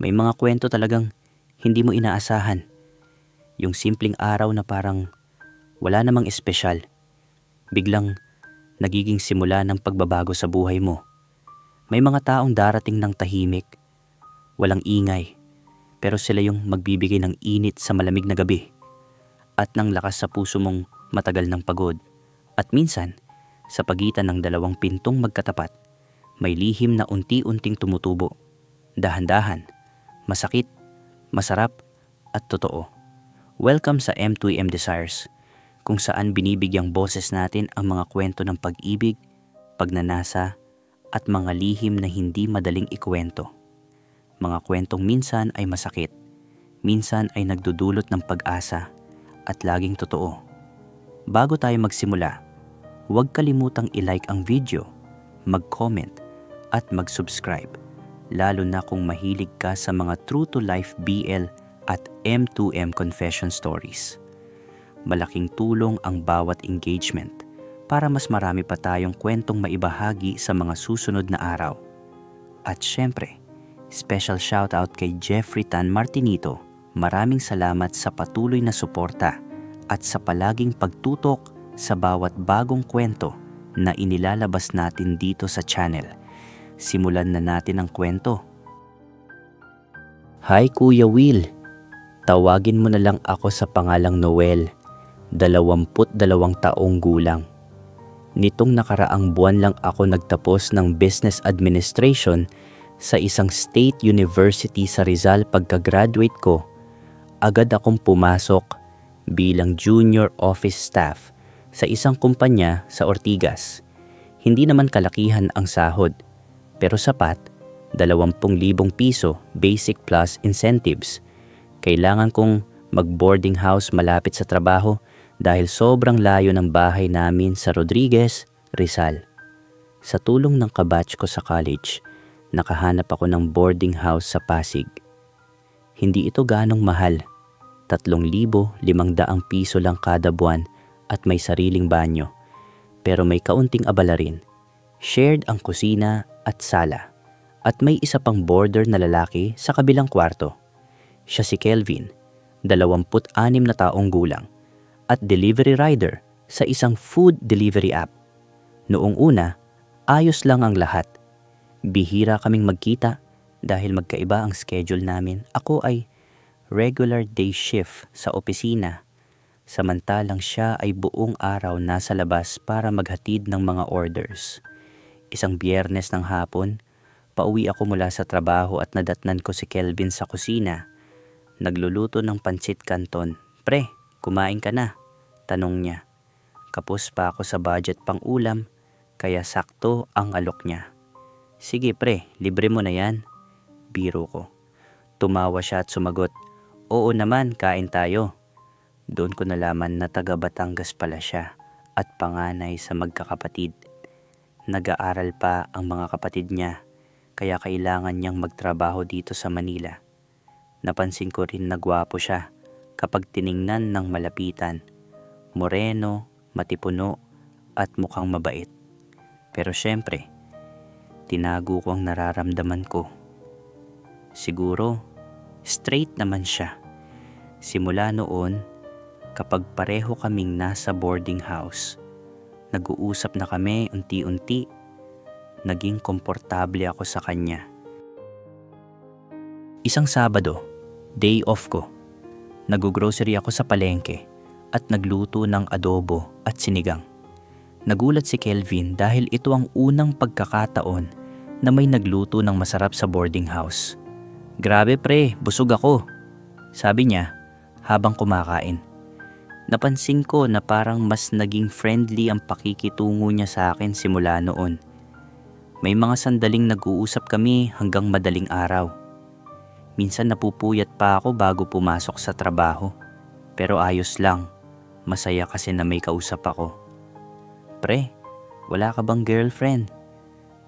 May mga kwento talagang hindi mo inaasahan. Yung simpleng araw na parang wala namang espesyal. Biglang nagiging simula ng pagbabago sa buhay mo. May mga taong darating ng tahimik, walang ingay, pero sila yung magbibigay ng init sa malamig na gabi at ng lakas sa puso mong matagal ng pagod. At minsan, sa pagitan ng dalawang pintong magkatapat, may lihim na unti-unting tumutubo. Dahan-dahan, masakit, masarap, at totoo. Welcome sa M2M Desires, kung saan binibigyang boses natin ang mga kwento ng pag-ibig, pagnanasa, at mga lihim na hindi madaling ikwento. Mga kwentong minsan ay masakit, minsan ay nagdudulot ng pag-asa, at laging totoo. Bago tayo magsimula, huwag kalimutang i-like ang video, mag-comment, at mag-subscribe, lalo na kung mahilig ka sa mga true-to-life BL at M2M confession stories. Malaking tulong ang bawat engagement para mas marami pa tayong kwentong maibahagi sa mga susunod na araw. At syempre, special shoutout kay Jeffrey Tan Martinito. Maraming salamat sa patuloy na suporta at sa palaging pagtutok sa bawat bagong kwento na inilalabas natin dito sa channel. Simulan na natin ang kwento. Hi Kuya Will, tawagin mo na lang ako sa pangalang Noel, 22 taong gulang. Nitong nakaraang buwan lang ako nagtapos ng Business Administration sa isang state university sa Rizal. Pagka-graduate ko, agad akong pumasok bilang junior office staff sa isang kumpanya sa Ortigas. Hindi naman kalakihan ang sahod, pero sapat, 20,000 piso basic plus incentives. Kailangan kong mag-boarding house malapit sa trabaho dahil sobrang layo ng bahay namin sa Rodriguez, Rizal. Sa tulong ng kabatch ko sa college, nakahanap ako ng boarding house sa Pasig. Hindi ito ganong mahal, 3,500 piso lang kada buwan at may sariling banyo. Pero may kaunting abala rin. Shared ang kusina at sala. At may isa pang boarder na lalaki sa kabilang kwarto. Siya si Kelvin, 26 na taong gulang, at delivery rider sa isang food delivery app. Noong una, ayos lang ang lahat. Bihira kaming magkita dahil magkaiba ang schedule namin. Ako ay regular day shift sa opisina, samantalang siya ay buong araw nasa labas para maghatid ng mga orders. Isang Biyernes ng hapon, pauwi ako mula sa trabaho at nadatnan ko si Kelvin sa kusina. Nagluluto ng pancit canton. "Pre, kumain ka na?" tanong niya. Kapos pa ako sa budget pang ulam, kaya sakto ang alok niya. "Sige pre, libre mo na yan." Biro ko. Tumawa siya at sumagot, "Oo naman, kain tayo." Doon ko nalaman na taga Batangas pala siya at panganay sa magkakapatid. Nag-aaral pa ang mga kapatid niya, kaya kailangan niyang magtrabaho dito sa Manila. Napansin ko rin na gwapo siya kapag tiningnan ng malapitan. Moreno, matipuno, at mukhang mabait. Pero syempre, tinago ko ang nararamdaman ko. Siguro, straight naman siya. Simula noon, kapag pareho kaming nasa boarding house, nag-uusap na kami unti-unti. Naging komportable ako sa kanya. Isang Sabado, day off ko. Nag-grocery ako sa palengke at nagluto ng adobo at sinigang. Nagulat si Kelvin dahil ito ang unang pagkakataon na may nagluto ng masarap sa boarding house. "Grabe pre, busog ako," sabi niya habang kumakain. Napansin ko na parang mas naging friendly ang pakikitungo niya sa akin simula noon. May mga sandaling nag-uusap kami hanggang madaling araw. Minsan napupuyat pa ako bago pumasok sa trabaho. Pero ayos lang, masaya kasi na may kausap ako. "Pre, wala ka bang girlfriend?"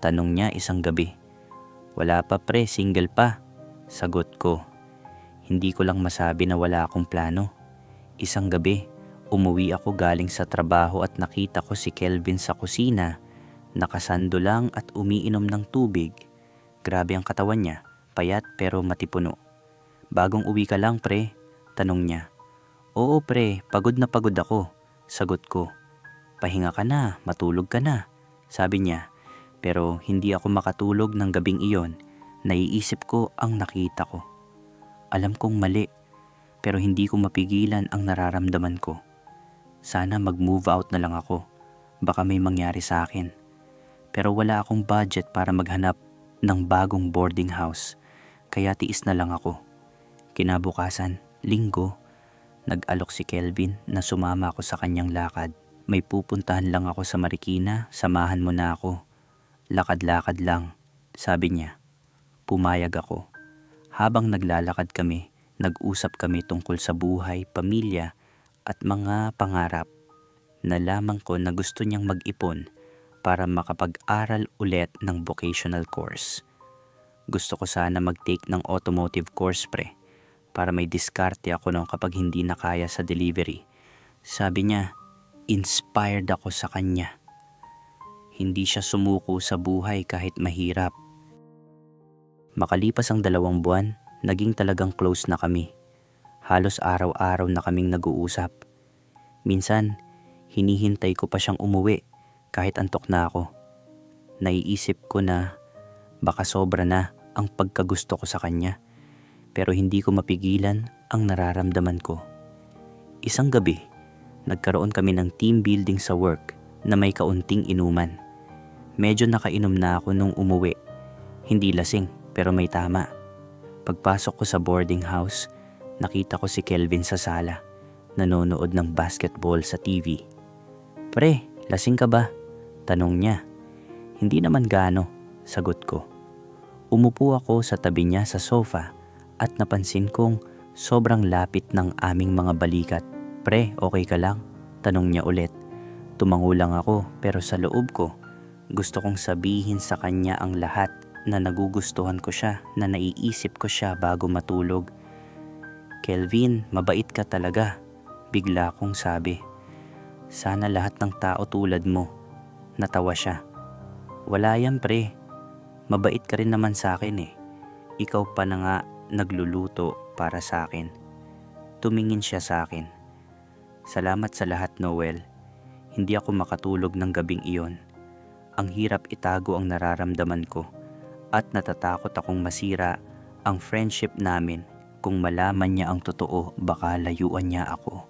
tanong niya isang gabi. "Wala pa pre, single pa," sagot ko. Hindi ko lang masabi na wala akong plano. Isang gabi, umuwi ako galing sa trabaho at nakita ko si Kelvin sa kusina, nakasando lang at umiinom ng tubig. Grabe ang katawan niya, payat pero matipuno. Bagong uwi ka lang pre? Tanong niya. Oo pre, pagod na pagod ako. Sagot ko. Pahinga ka na, matulog ka na. Sabi niya. Pero hindi ako makatulog ng gabing iyon. Naiisip ko ang nakita ko. Alam kong mali, pero hindi ko mapigilan ang nararamdaman ko. Sana mag-move out na lang ako. Baka may mangyari sa akin. Pero wala akong budget para maghanap ng bagong boarding house. Kaya tiis na lang ako. Kinabukasan, Linggo, nag-alok si Kelvin na sumama ako sa kanyang lakad. May pupuntahan lang ako sa Marikina, samahan mo na ako. Lakad-lakad lang, sabi niya. Pumayag ako. Habang naglalakad kami, nag-usap kami tungkol sa buhay, pamilya at mga pangarap. Nalaman ko na gusto niyang mag-ipon para makapag-aral ulit ng vocational course. Gusto ko sana mag-take ng automotive course pre, para may diskarte ako nung kapag hindi na kaya sa delivery. Sabi niya, inspired ako sa kanya. Hindi siya sumuko sa buhay kahit mahirap. Makalipas ang 2 buwan, naging talagang close na kami. Halos araw-araw na kaming nag-uusap. Minsan, hinihintay ko pa siyang umuwi kahit antok na ako. Naiisip ko na baka sobra na ang pagkagusto ko sa kanya. Pero hindi ko mapigilan ang nararamdaman ko. Isang gabi, nagkaroon kami ng team building sa work na may kaunting inuman. Medyo nakainom na ako nung umuwi. Hindi lasing pero may tama. Pagpasok ko sa boarding house, nakita ko si Kelvin sa sala, nanonood ng basketball sa TV. Pre, lasing ka ba? Tanong niya. Hindi naman gaano, sagot ko. Umupo ako sa tabi niya sa sofa at napansin kong sobrang lapit ng aming mga balikat. Pre, okay ka lang? Tanong niya ulit. Tumango lang ako pero sa loob ko, gusto kong sabihin sa kanya ang lahat na nagugustuhan ko siya, na naiisip ko siya bago matulog. Kelvin, mabait ka talaga, bigla kong sabi. Sana lahat ng tao tulad mo. Natawa siya. Wala yan pre, mabait ka rin naman sa akin eh. Ikaw pa na nga nagluluto para sa akin. Tumingin siya sa akin. Salamat sa lahat Noel. Hindi ako makatulog ng gabing iyon. Ang hirap itago ang nararamdaman ko at natatakot akong masira ang friendship namin. Kung malaman niya ang totoo, baka layuan niya ako.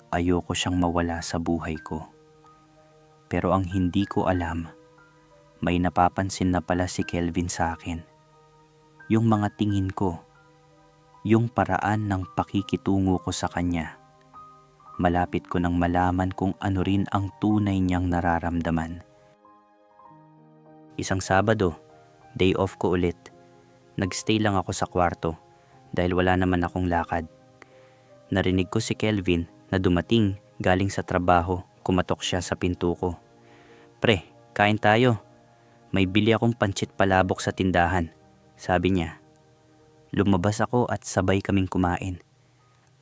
Ayoko siyang mawala sa buhay ko. Pero ang hindi ko alam, may napapansin na pala si Kelvin sa akin. Yung mga tingin ko, yung paraan ng pakikitungo ko sa kanya. Malapit ko nang malaman kung ano rin ang tunay niyang nararamdaman. Isang Sabado, day off ko ulit. Nagstay lang ako sa kwarto dahil wala naman akong lakad. Narinig ko si Kelvin na dumating galing sa trabaho. Kumatok siya sa pinto ko. Pre, kain tayo. May bili akong pancit palabok sa tindahan, sabi niya. Lumabas ako at sabay kaming kumain.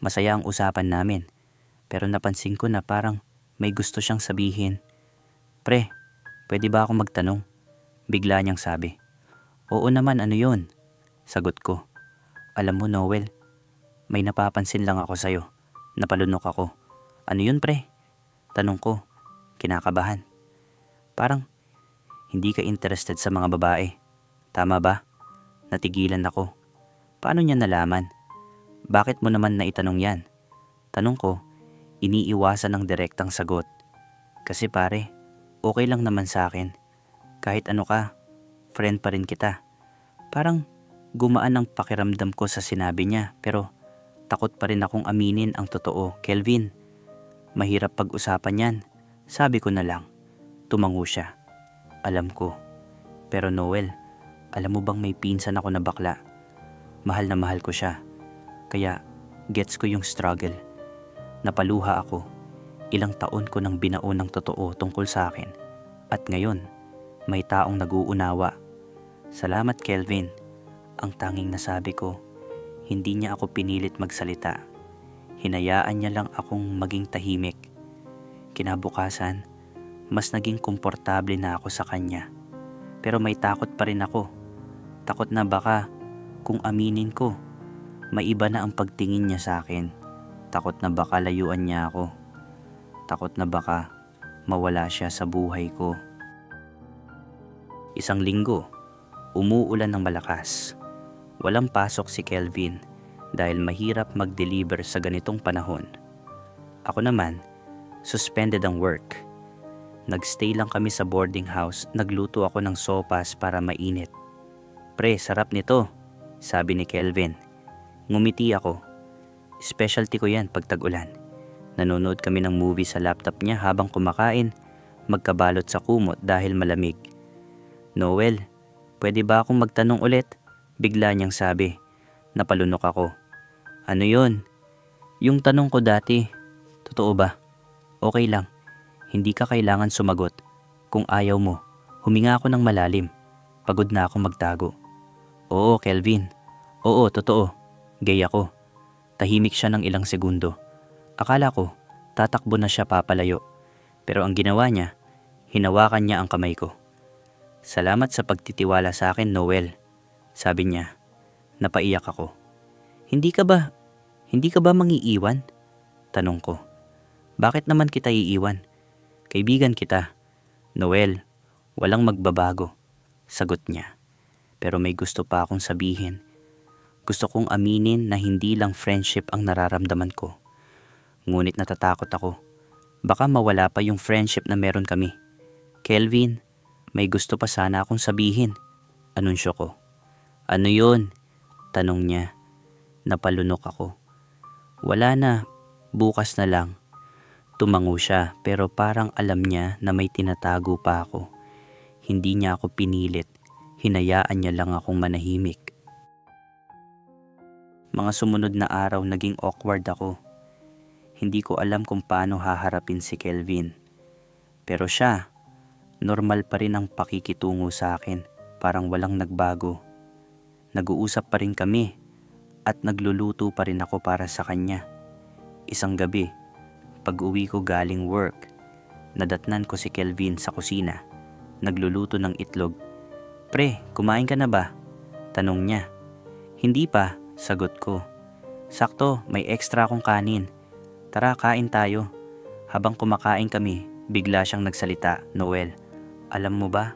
Masaya ang usapan namin, pero napansin ko na parang may gusto siyang sabihin. Pre, pwede ba ako magtanong? Bigla niyang sabi. Oo naman, ano yun? Sagot ko. Alam mo Noel, may napapansin lang ako sa'yo. Napalunok ako. Ano yun pre? Tanong ko, kinakabahan. Parang hindi ka interested sa mga babae. Tama ba? Natigilan ako. Paano niya nalaman? Bakit mo naman naitanong yan? Tanong ko, iniiwasan ng direktang sagot. Kasi pare, okay lang naman sa akin. Kahit ano ka, friend pa rin kita. Parang gumaan ang pakiramdam ko sa sinabi niya, pero takot pa rin akong aminin ang totoo. Kelvin, mahirap pag-usapan yan. Sabi ko na lang. Tumango siya. Alam ko. Pero Noel, alam mo bang may pinsan ako na bakla? Mahal na mahal ko siya. Kaya gets ko yung struggle. Napaluha ako. Ilang taon ko nang binaon ng totoo tungkol sa akin. At ngayon, may taong nag-uunawa. Salamat Kelvin. Ang tanging nasabi ko, hindi niya ako pinilit magsalita. Hinayaan niya lang akong maging tahimik. Kinabukasan, mas naging komportable na ako sa kanya. Pero may takot pa rin ako. Takot na baka kung aminin ko, maiba na ang pagtingin niya sa akin. Takot na baka layuan niya ako. Takot na baka mawala siya sa buhay ko. Isang linggo, umuulan ng malakas. Walang pasok si Kelvin dahil mahirap mag-deliver sa ganitong panahon. Ako naman, suspended ang work. Nagstay lang kami sa boarding house, nagluto ako ng sopas para mainit. Pre, sarap nito, sabi ni Kelvin. Ngumiti ako. Specialty ko yan pag tag-ulan. Nanonood kami ng movie sa laptop niya habang kumakain, magkabalot sa kumot dahil malamig. Noel, pwede ba akong magtanong ulit? Bigla niyang sabi. Napalunok ako. Ano yon? Yung tanong ko dati, totoo ba? Okay lang. Hindi ka kailangan sumagot. Kung ayaw mo, huminga ako ng malalim. Pagod na akong magtago. Oo, Kelvin. Oo, totoo. Gay ako. Tahimik siya ng ilang segundo. Akala ko, tatakbo na siya papalayo. Pero ang ginawa niya, hinawakan niya ang kamay ko. Salamat sa pagtitiwala sa akin, Noel. Sabi niya. Napaiyak ako. Hindi ka ba mangiiwan? Tanong ko. Bakit naman kita iiwan? Kaibigan kita. Noel, walang magbabago. Sagot niya. Pero may gusto pa akong sabihin. Gusto kong aminin na hindi lang friendship ang nararamdaman ko. Ngunit natatakot ako. Baka mawala pa yung friendship na meron kami. Kelvin, may gusto pa sana akong sabihin. Anunsyo ko. Ano yun? Tanong niya. Napalunok ako. Wala na. Bukas na lang. Tumango siya pero parang alam niya na may tinatago pa ako. Hindi niya ako pinilit. Hinayaan niya lang akong manahimik. Mga sumunod na araw naging awkward ako. Hindi ko alam kung paano haharapin si Kelvin. Pero siya, normal pa rin ang pakikitungo sa akin. Parang walang nagbago. Nag-uusap pa rin kami at nagluluto pa rin ako para sa kanya. Isang gabi, pag-uwi ko galing work, nadatnan ko si Kelvin sa kusina. Nagluluto ng itlog. Pre, kumain ka na ba? Tanong niya. Hindi pa, sagot ko. Sakto, may extra akong kanin. Tara, kain tayo. Habang kumakain kami, bigla siyang nagsalita. Noel, alam mo ba,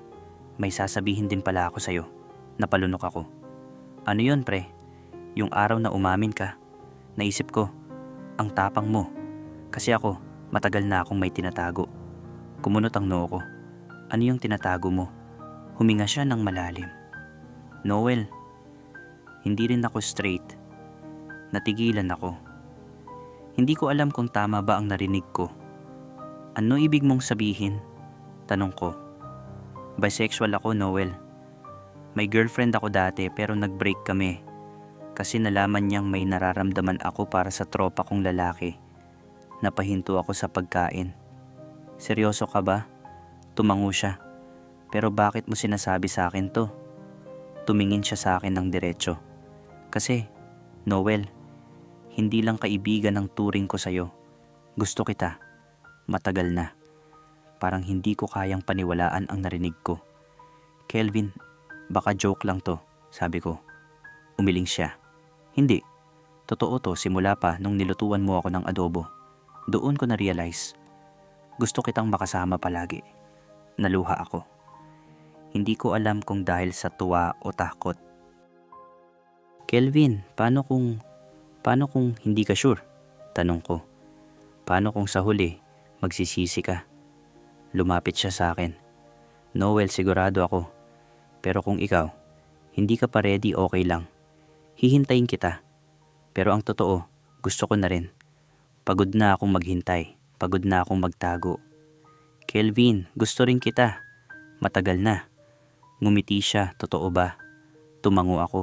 may sasabihin din pala ako sa'yo. Napalunok ako. Ano yun, pre? Yung araw na umamin ka. Naisip ko, ang tapang mo. Kasi ako, matagal na akong may tinatago. Kumunot ang noo ko. Ano yung tinatago mo? Huminga siya ng malalim. Noel, hindi rin ako straight. Natigilan ako. Hindi ko alam kung tama ba ang narinig ko. Ano ibig mong sabihin? Tanong ko. Bisexual ako, Noel. May girlfriend ako dati pero nag-break kami. Kasi nalaman niyang may nararamdaman ako para sa tropa kong lalaki. Napahinto ako sa pagkain. Seryoso ka ba? Tumango siya. Pero bakit mo sinasabi sa akin to? Tumingin siya sa akin ng diretso. Kasi, Noel, hindi lang kaibigan ang turing ko sa'yo. Gusto kita. Matagal na. Parang hindi ko kayang paniwalaan ang narinig ko. Kelvin, baka joke lang to, sabi ko. Umiling siya. Hindi. Totoo to simula pa nung nilutuan mo ako ng adobo. Doon ko na-realize. Gusto kitang makasama palagi. Naluha ako. Hindi ko alam kung dahil sa tuwa o takot. Kelvin, paano kung hindi ka sure? Tanong ko. Paano kung sa huli, magsisisi ka? Lumapit siya sa akin. Noel, sigurado ako. Pero kung ikaw, hindi ka pa ready, okay lang. Hihintayin kita. Pero ang totoo, gusto ko na rin. Pagod na akong maghintay. Pagod na akong magtago. Kelvin, gusto rin kita. Matagal na. Ngumiti siya, totoo ba? Tumango ako.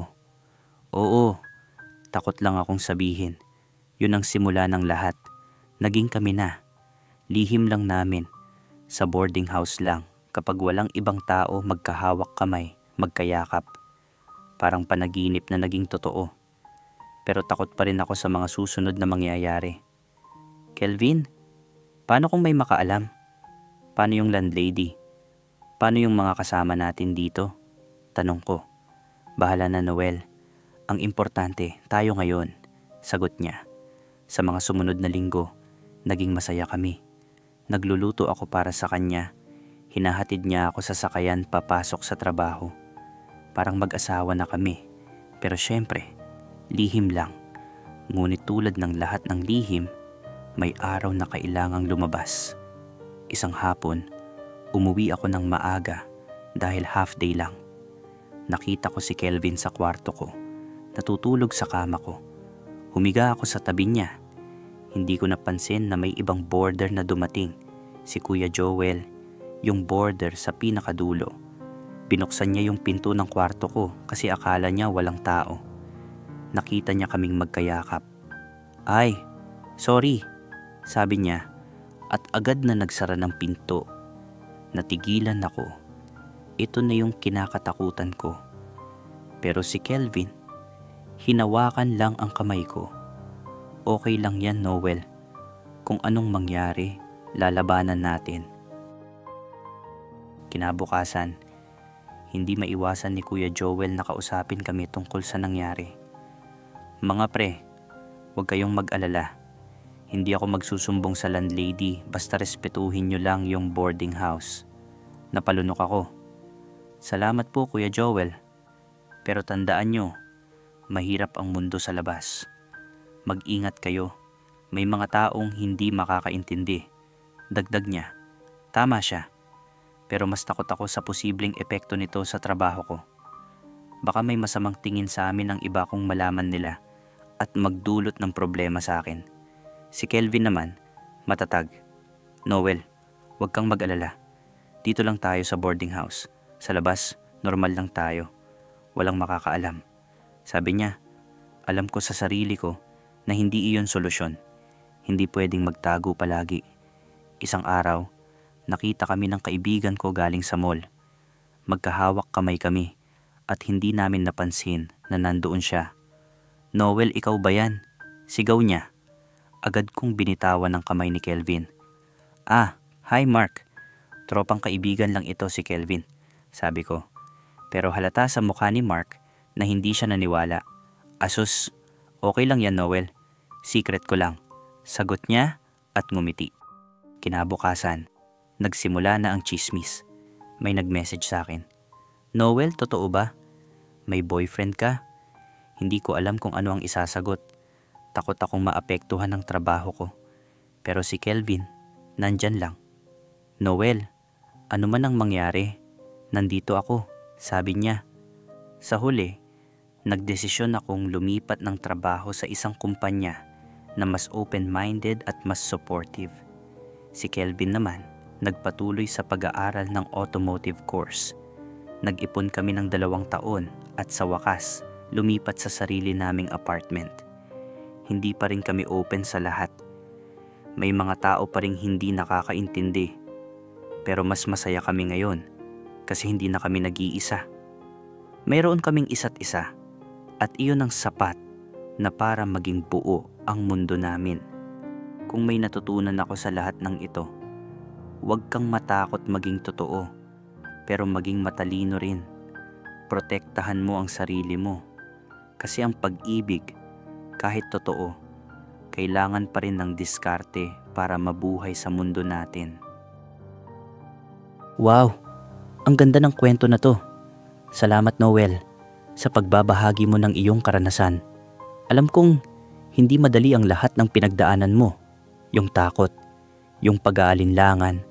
Oo, takot lang akong sabihin. Yun ang simula ng lahat. Naging kami na. Lihim lang namin. Sa boarding house lang. Kapag walang ibang tao, magkahawak kamay, magkayakap. Parang panaginip na naging totoo. Pero takot pa rin ako sa mga susunod na mangyayari. Kelvin, paano kung may makaalam? Paano yung landlady? Paano yung mga kasama natin dito? Tanong ko. Bahala na, Noel. Ang importante, tayo ngayon, sagot niya. Sa mga sumunod na linggo, naging masaya kami. Nagluluto ako para sa kanya. Hinahatid niya ako sa sakayan papasok sa trabaho. Parang mag-asawa na kami. Pero syempre, lihim lang. Ngunit tulad ng lahat ng lihim, may araw na kailangang lumabas. Isang hapon, umuwi ako ng maaga dahil half day lang. Nakita ko si Kelvin sa kwarto ko, natutulog sa kama ko. Humiga ako sa tabi niya. Hindi ko napansin na may ibang boarder na dumating, si Kuya Joel, yung boarder sa pinakadulo. Binuksan niya yung pinto ng kwarto ko kasi akala niya walang tao. Nakita niya kaming magkayakap. Ay, sorry, sabi niya at agad na nagsara ng pinto. Natigilan ako. Ito na yung kinakatakutan ko. Pero si Kelvin, hinawakan lang ang kamay ko. Okay lang yan, Noel. Kung anong mangyari, lalabanan natin. Kinabukasan, hindi maiwasan ni Kuya Joel na kausapin kami tungkol sa nangyari. Mga pre, huwag kayong mag-alala. Hindi ako magsusumbong sa landlady basta respetuhin nyo lang yung boarding house. Napalunok ako. Salamat po Kuya Joel. Pero tandaan nyo, mahirap ang mundo sa labas. Mag-ingat kayo. May mga taong hindi makakaintindi. Dagdag niya, tama siya. Pero mas takot ako sa posibleng epekto nito sa trabaho ko. Baka may masamang tingin sa amin ang iba kung malaman nila at magdulot ng problema sa akin. Si Kelvin naman, matatag. Noel, huwag kang mag-alala. Dito lang tayo sa boarding house. Sa labas, normal lang tayo. Walang makakaalam. Sabi niya, alam ko sa sarili ko na hindi iyon solusyon. Hindi pwedeng magtago palagi. Isang araw, nakita kami ng kaibigan ko galing sa mall. Magkahawak kamay kami at hindi namin napansin na nandoon siya. Noel, ikaw ba yan? Sigaw niya. Agad kong binitawan ng kamay ni Kelvin. Ah, hi Mark. Tropang kaibigan lang ito si Kelvin, sabi ko. Pero halata sa mukha ni Mark na hindi siya naniwala. Asus, okay lang yan Noel. Secret ko lang. Sagot niya at ngumiti. Kinabukasan, nagsimula na ang chismis. May nag-message sa akin. Noel, totoo ba? May boyfriend ka? Hindi ko alam kung ano ang isasagot. Takot akong maapektuhan ng trabaho ko. Pero si Kelvin, nandyan lang. Noel, ano man ang mangyari, nandito ako, sabi niya. Sa huli, nagdesisyon akong lumipat ng trabaho sa isang kumpanya na mas open-minded at mas supportive. Si Kelvin naman, nagpatuloy sa pag-aaral ng automotive course. Nag-ipon kami ng 2 taon at sa wakas, lumipat sa sarili naming apartment. Hindi pa rin kami open sa lahat. May mga tao pa rin hindi nakakaintindi. Pero mas masaya kami ngayon kasi hindi na kami nag-iisa. Mayroon kaming isa't isa at iyon ang sapat na para maging buo ang mundo namin. Kung may natutunan ako sa lahat ng ito, huwag kang matakot maging totoo, pero maging matalino rin. Protektahan mo ang sarili mo. Kasi ang pag-ibig, kahit totoo, kailangan pa rin ng diskarte para mabuhay sa mundo natin. Wow! Ang ganda ng kwento na to. Salamat Noel sa pagbabahagi mo ng iyong karanasan. Alam kong hindi madali ang lahat ng pinagdaanan mo. Yung takot, yung pag-aalinlangan,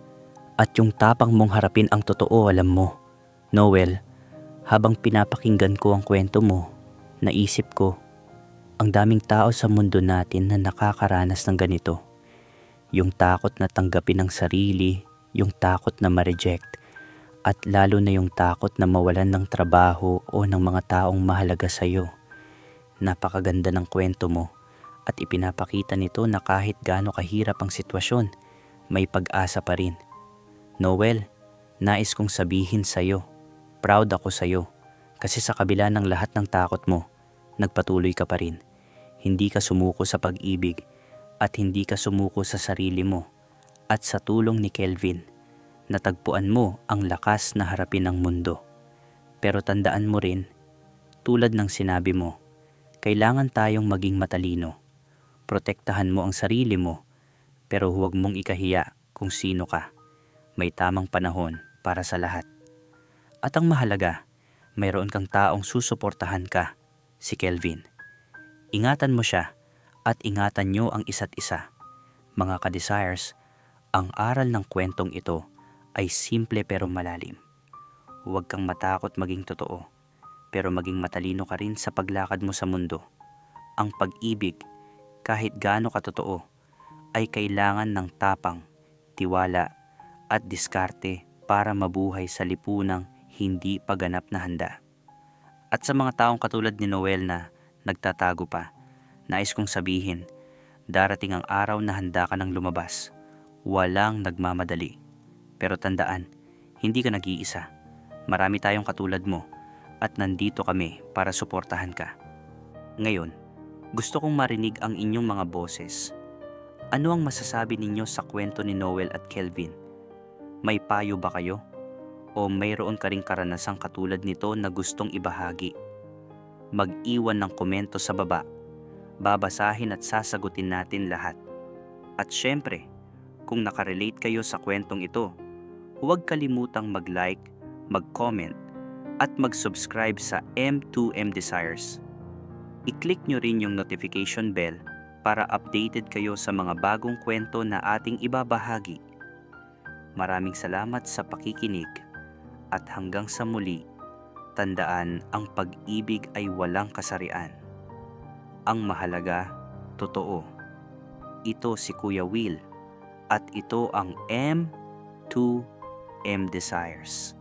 at yung tapang mong harapin ang totoo, alam mo. Noel, habang pinapakinggan ko ang kwento mo, naisip ko, ang daming tao sa mundo natin na nakakaranas ng ganito. Yung takot na tanggapin ang sarili, yung takot na ma-reject, at lalo na yung takot na mawalan ng trabaho o ng mga taong mahalaga sa'yo. Napakaganda ng kwento mo at ipinapakita nito na kahit gaano kahirap ang sitwasyon, may pag-asa pa rin. Noel, nais kong sabihin sa'yo, proud ako sa'yo kasi sa kabila ng lahat ng takot mo, nagpatuloy ka pa rin. Hindi ka sumuko sa pag-ibig at hindi ka sumuko sa sarili mo. At sa tulong ni Kelvin, natagpuan mo ang lakas na harapin ang mundo. Pero tandaan mo rin, tulad ng sinabi mo, Kailangan tayong maging matalino. Protektahan mo ang sarili mo, pero huwag mong ikahiya kung sino ka. May tamang panahon para sa lahat. At ang mahalaga, mayroon kang taong susuportahan ka, si Kelvin. Ingatan mo siya at ingatan nyo ang isa't isa. Mga ka-desires, ang aral ng kwentong ito ay simple pero malalim. Huwag kang matakot maging totoo, pero maging matalino ka rin sa paglakad mo sa mundo. Ang pag-ibig, kahit gaano katotoo, ay kailangan ng tapang, tiwala, at diskarte para mabuhay sa lipunang hindi pa ganap na handa. At sa mga taong katulad ni Noel na nagtatago pa, nais kong sabihin, darating ang araw na handa ka ng lumabas. Walang nagmamadali. Pero tandaan, hindi ka nag-iisa. Marami tayong katulad mo at nandito kami para suportahan ka. Ngayon, gusto kong marinig ang inyong mga boses. Ano ang masasabi ninyo sa kwento ni Noel at Kelvin? May payo ba kayo? O mayroon ka ring karanasang katulad nito na gustong ibahagi? Mag-iwan ng komento sa baba. Babasahin at sasagutin natin lahat. At syempre, kung nakarelate kayo sa kwentong ito, huwag kalimutang mag-like, mag-comment, at mag-subscribe sa M2M Desires. I-click nyo rin yung notification bell para updated kayo sa mga bagong kwento na ating ibabahagi. Maraming salamat sa pakikinig at hanggang sa muli, tandaan ang pag-ibig ay walang kasarian. Ang mahalaga, totoo. Ito si Kuya Will at ito ang M2M Desires.